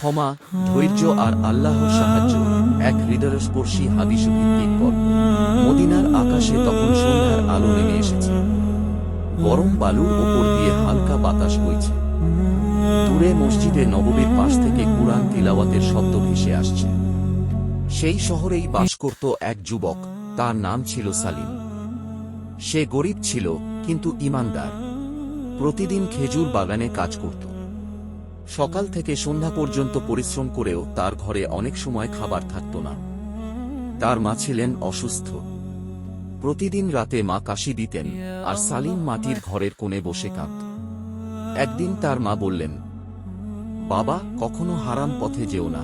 ক্ষমা, ধৈর্য আর আল্লাহর সাহায্য, এক হৃদয়স্পর্শী হাদিসভিত্তিক গল্প। মদিনার আকাশে তখন সন্ধ্যার আলো নেমে এসেছে। গরম বালুর ওপর দিয়ে হালকা বাতাস বইছে। দূরে মসজিদে নববীর পাশ থেকে কুরআন তিলাওয়াতের শব্দ ভেসে আসছে। সেই শহরেই বাস করত এক যুবক, তার নাম ছিল সালিম। সে গরিব ছিল, কিন্তু ঈমানদার। প্রতিদিন খেজুর বাগানে কাজ করত। সকাল থেকে সন্ধ্যা পর্যন্ত পরিশ্রম করেও তার ঘরে অনেক সময় খাবার থাকত না। তার মা ছিলেন অসুস্থ। প্রতিদিন রাতে মা কাশি দিতেন, আর সালিম মাটির ঘরের কোণে বসে কাঁদত। একদিন তার মা বললেন, বাবা, কখনো হারাম পথে যেও না।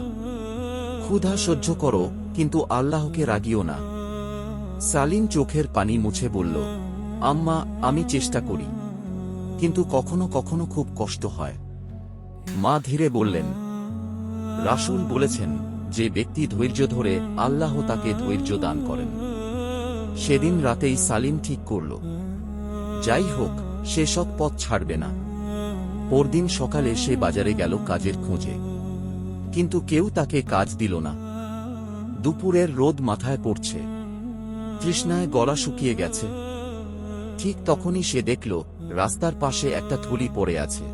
ক্ষুধা সহ্য করো, কিন্তু আল্লাহকে রাগিও না। সালিম চোখের পানি মুছে বলল, আম্মা, আমি চেষ্টা করি, কিন্তু কখনো কখনো খুব কষ্ট হয়। মা ধীরে বললেন, রাসূল বলেছেন, যে ব্যক্তি ধৈর্য ধরে, আল্লাহ তাকে ধৈর্য দান করেন। সেদিন রাতেই সালিম ঠিক করল, যাই হোক, সে সৎ পথ ছাড়বে না। পরদিন সকালে সে বাজারে গেল কাজের খোঁজে, কিন্তু কেউ তাকে কাজ দিল না। দুপুরের রোদ মাথায় পড়ছে, তৃষ্ণায় গলা শুকিয়ে গেছে। ঠিক তখনই সে দেখল, রাস্তার পাশে একটা থলি পড়ে আছে।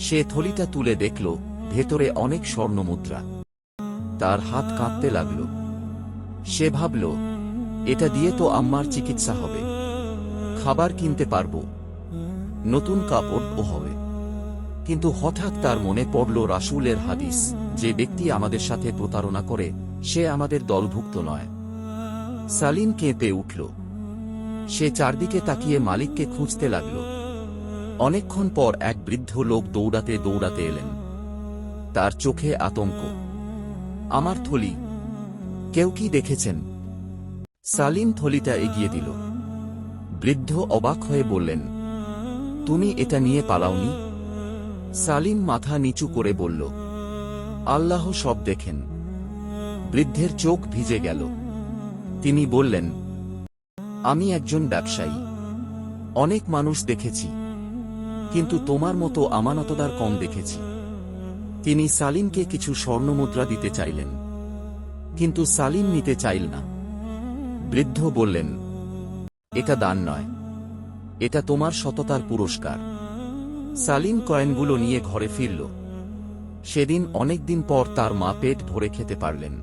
সে থলিটা তুলে দেখল, ভেতরে অনেক স্বর্ণমুদ্রা। তার হাত কাঁপতে লাগল। সে ভাবল, এটা দিয়ে তো আম্মার চিকিৎসা হবে, খাবার কিনতে পারব, নতুন কাপড়ও হবে। কিন্তু হঠাৎ তার মনে পড়ল রাসূলের হাদিস, যে ব্যক্তি আমাদের সাথে প্রতারণা করে, সে আমাদের দলভুক্ত নয়। সালিম কেঁপে উঠল। সে চারদিকে তাকিয়ে মালিককে খুঁজতে লাগল। অনেকক্ষণ পর এক বৃদ্ধ লোক দৌড়াতে দৌড়াতে এলেন। তার চোখে আতঙ্ক। আমার থলি, কেউ কি দেখেছেন? সালিম থলিটা এগিয়ে দিল। বৃদ্ধ অবাক হয়ে বললেন, তুমি এটা নিয়ে পালাওনি? সালিম মাথা নিচু করে বলল, আল্লাহ সব দেখেন। বৃদ্ধের চোখ ভিজে গেল। তিনি বললেন, আমি একজন ব্যবসায়ী, অনেক মানুষ দেখেছি, কিন্তু তোমার মতো আমানতদার কম দেখেছি। তিনি সালিমকে কিছু স্বর্ণমুদ্রা দিতে চাইলেন, কিন্তু সালিম নিতে চাইল না। বৃদ্ধ বললেন, এটা দান নয়, এটা তোমার সততার পুরস্কার। সালিম কয়েনগুলো নিয়ে ঘরে ফিরল। সেদিন অনেকদিন পর তার মা পেট ভরে খেতে পারলেন।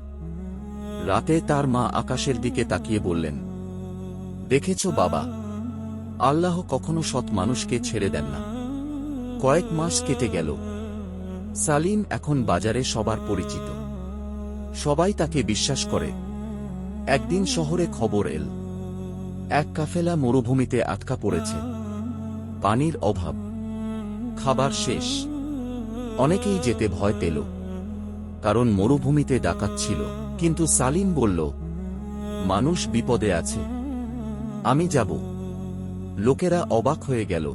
রাতে তার মা আকাশের দিকে তাকিয়ে বললেন, দেখেছ বাবা, আল্লাহ কখনো সৎ মানুষকে ছেড়ে দেন না। কয়েক মাস কেটে গেল। সালিম এখন বাজারে সবার পরিচিত। সবাই তাকে বিশ্বাস করে। একদিন শহরে খবর এল, এক কাফেলা মরুভূমিতে আটকা পড়েছে। পানির অভাব, খাবার শেষ। অনেকেই যেতে ভয় পেল, কারণ মরুভূমিতে ডাকাত ছিল। কিন্তু সালিম বলল, মানুষ বিপদে আছে, আমি যাব। লোকেরা অবাক হয়ে গেল।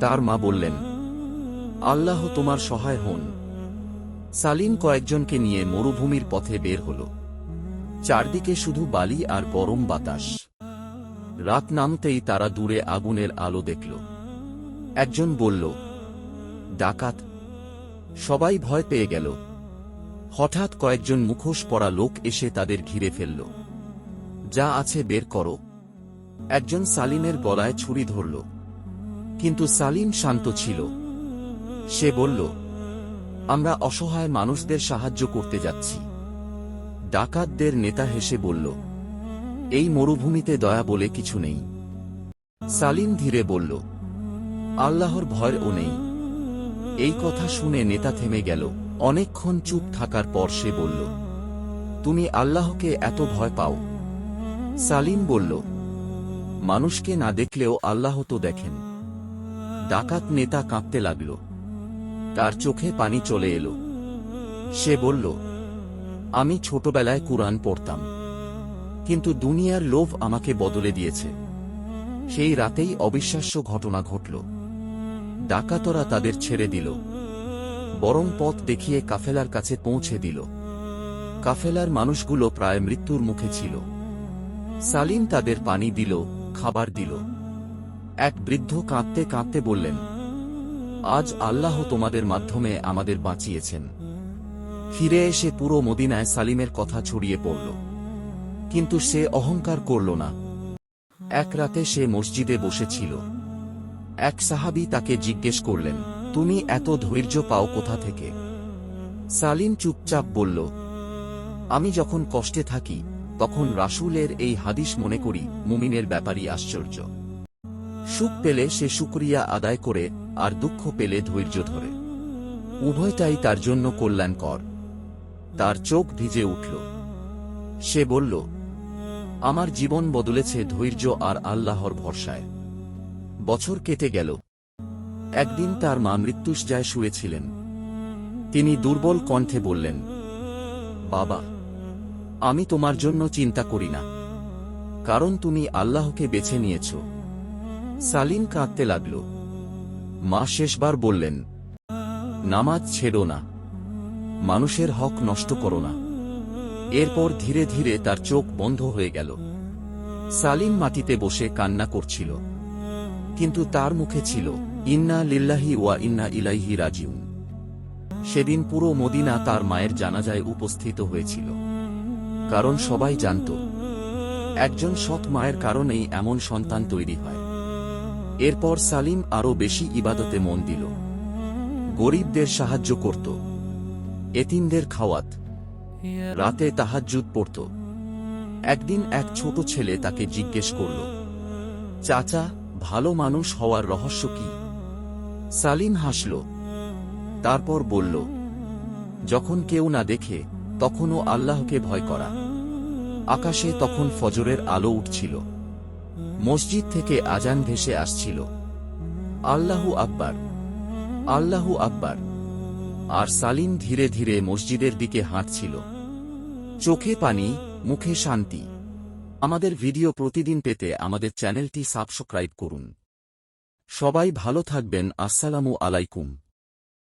তার মা বললেন, আল্লাহ তোমার সহায় হন। সালিম কয়েকজনকে নিয়ে মরুভূমির পথে বের হল। চারদিকে শুধু বালি আর গরম বাতাস। রাত নামতেই তারা দূরে আগুনের আলো দেখল। একজন বলল, ডাকাত। সবাই ভয় পেয়ে গেল। হঠাৎ কয়েকজন মুখোশ পরা লোক এসে তাদের ঘিরে ফেলল। যা আছে বের করো। একজন সালিমের গলায় ছুরি ধরল, কিন্তু সালিম শান্ত ছিল। সে বলল, আমরা অসহায় মানুষদের সাহায্য করতে যাচ্ছি। ডাকাতদের নেতা হেসে বলল, এই মরুভূমিতে দয়া বলে কিছু নেই। সালিম ধীরে বলল, আল্লাহর ভয়ও নেই। এই কথা শুনে নেতা থেমে গেল। অনেকক্ষণ চুপ থাকার পর সে বলল, তুমি আল্লাহকে এত ভয় পাও? সালিম বলল, মানুষকে না দেখলেও আল্লাহ তো দেখেন। ডাকাত নেতা কাঁপতে লাগল। তার চোখে পানি চলে এলো। সে বলল, আমি ছোটবেলায় কুরআন পড়তাম, কিন্তু দুনিয়ার লোভ আমাকে বদলে দিয়েছে। সেই রাতেই অবিশ্বাস্য ঘটনা ঘটল। ডাকাতরা তাদের ছেড়ে দিল, বরং পথ দেখিয়ে কাফেলার কাছে পৌঁছে দিল। কাফেলার মানুষগুলো প্রায় মৃত্যুর মুখে ছিল। সালিম তাদের পানি দিল, খাবার দিল। এক বৃদ্ধ কাঁদতে কাঁদতে বললেন, আজ আল্লাহ তোমাদের মাধ্যমে আমাদের বাঁচিয়েছেন। ফিরে এসে পুরো মদিনায় সালিমের কথা ছড়িয়ে পড়ল। কিন্তু সে অহংকার করল না। এক রাতে সে মসজিদে বসেছিল। এক সাহাবী তাকে জিজ্ঞেস করলেন, তুমি এত ধৈর্য পাও কোথা থেকে? সালিম চুপচাপ বলল, আমি যখন কষ্টে থাকি তখন রাসূলের এই হাদিস মনে করি, মুমিনের ব্যাপারই আশ্চর্য। সুখ পেলে সে শুকরিয়া আদায় করে, আর দুঃখ পেলে ধৈর্য ধরে। উভয়টাই তার জন্য কল্যাণকর। তার চোখ ভিজে উঠল। সে বলল, আমার জীবন বদলেছে ধৈর্য আর আল্লাহর ভরসায়। বছর কেটে গেল। একদিন তার মা মৃত্যুশয্যায় শুয়েছিলেন। তিনি দুর্বল কণ্ঠে বললেন, বাবা, আমি তোমার জন্য চিন্তা করি না, কারণ তুমি আল্লাহকে বেছে নিয়েছ। সালিম কাঁদতে লাগল। মা শেষবার বললেন, নামাজ ছেড়ো না, মানুষের হক নষ্ট করো না। এরপর ধীরে ধীরে তার চোখ বন্ধ হয়ে গেল। সালিম মাটিতে বসে কান্না করছিল, কিন্তু তার মুখে ছিল, ইন্না লিল্লাহি ওয়া ইন্না ইলাইহি রাজিউন। সেদিন পুরো মদিনা তার মায়ের জানাজায় উপস্থিত হয়েছিল, কারণ সবাই জানত একজন সৎ মায়ের কারণেই এমন সন্তান তৈরি হয়। এরপর সালিম আরও বেশি ইবাদতে মন দিল। গরিবদের সাহায্য করত, এতিমদের খাওয়াত, রাতে তাহাজ্জুদ পড়ত। একদিন এক ছোট ছেলে তাকে জিজ্ঞেস করল, চাচা, ভালো মানুষ হওয়ার রহস্য কি? সালিম হাসল। তারপর বলল, যখন কেউ না দেখে তখনও আল্লাহকে ভয় করা। আকাশে তখন ফজরের আলো উঠছিল। মসজিদ থেকে আজান ভেসে আসছিল, আল্লাহু আকবার, আল্লাহু আকবার। আর সালিম ধীরে ধীরে মসজিদের দিকে হাঁটছিল, চোখে পানি, মুখে শান্তি। আমাদের ভিডিও প্রতিদিন পেতে আমাদের চ্যানেলটি সাবস্ক্রাইব করুন। সবাই ভালো থাকবেন। আসসালামু আলাইকুম।